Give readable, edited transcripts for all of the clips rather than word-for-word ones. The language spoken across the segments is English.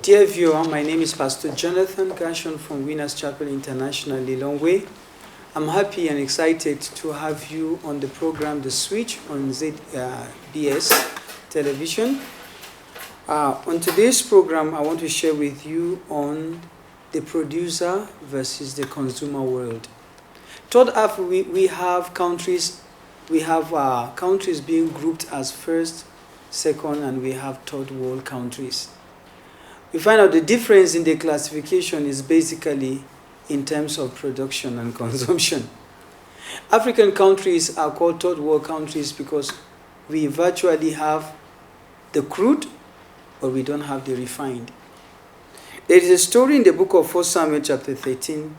Dear viewer, my name is Pastor Jonathan Gashon from Winners Chapel International, Lilongwe. I'm happy and excited to have you on the program The Switch on ZBS television. On today's program, I want to share with you on the producer versus the consumer world. Third half, we have countries. We have countries being grouped as first, second, and we have third world countries. We find out the difference in the classification is basically in terms of production and consumption. African countries are called third world countries because we virtually have the crude, but we don't have the refined. There is a story in the book of 1 Samuel chapter 13,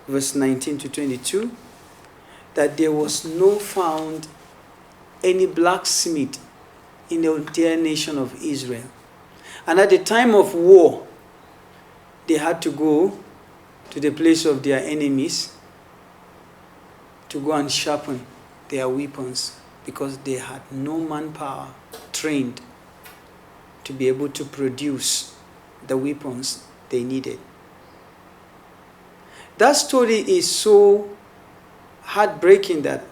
verse 19 to 22, that there was no found any blacksmith in the entire nation of Israel. And at the time of war, they had to go to the place of their enemies to go and sharpen their weapons because they had no manpower trained to be able to produce the weapons they needed. That story is so heartbreaking that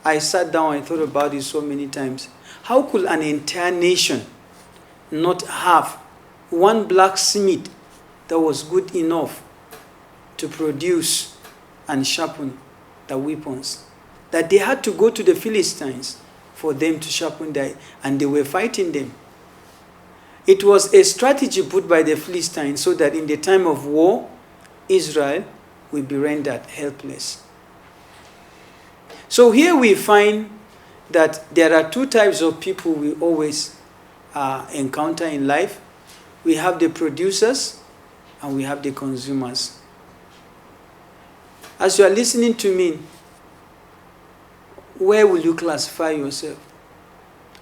I sat down and thought about it so many times. How could an entire nation not have one blacksmith that was good enough to produce and sharpen the weapons? That they had to go to the Philistines for them to sharpen them, and they were fighting them. It was a strategy put by the Philistines so that in the time of war, Israel will be rendered helpless. So here we find that there are two types of people we always encounter in life. We have the producers and we have the consumers. As you are listening to me, where will you classify yourself?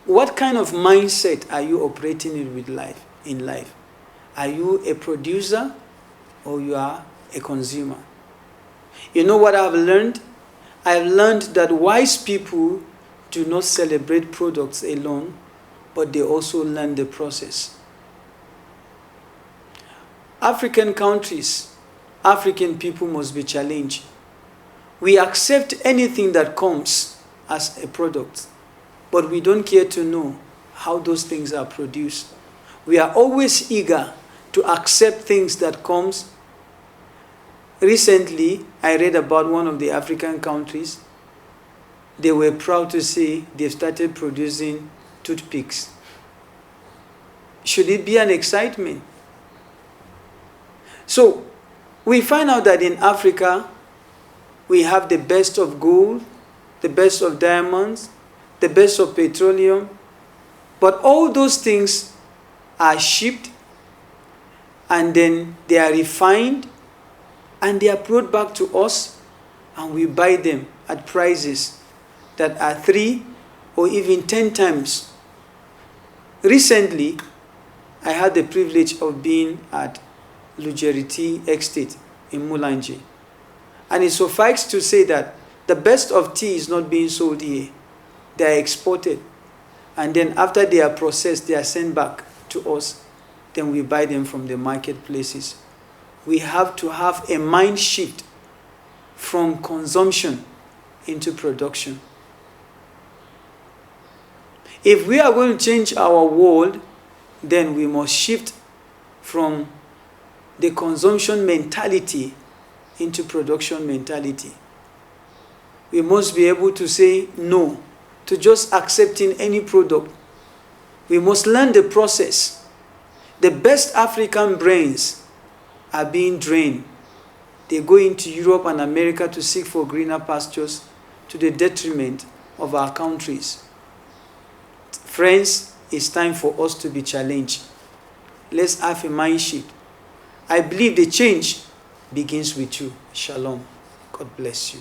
What kind of mindset are you operating in life? Are you a producer or you are a consumer? You know what I've learned? I've learned that wise people do not celebrate products alone, but they also learn the process. African countries, African people must be challenged. We accept anything that comes as a product, but we don't care to know how those things are produced. We are always eager to accept things that comes. Recently, I read about one of the African countries. They were proud to say they've started producing toothpicks. Should it be an excitement? So, we find out that in Africa, we have the best of gold, the best of diamonds, the best of petroleum, but all those things are shipped, and then they are refined, and they are brought back to us, and we buy them at prices that are 3 or even 10 times. Recently, I had the privilege of being at Lujeriti Estate in Mulanje. And it suffices to say that the best of tea is not being sold here. They are exported. And then after they are processed, they are sent back to us. Then we buy them from the marketplaces. We have to have a mind shift from consumption into production. If we are going to change our world, then we must shift from the consumption mentality into production mentality. We must be able to say no to just accepting any product. We must learn the process. The best African brains are being drained. They go into Europe and America to seek for greener pastures to the detriment of our countries. Friends, it's time for us to be challenged. Let's have a mind shift. I believe the change begins with you. Shalom. God bless you.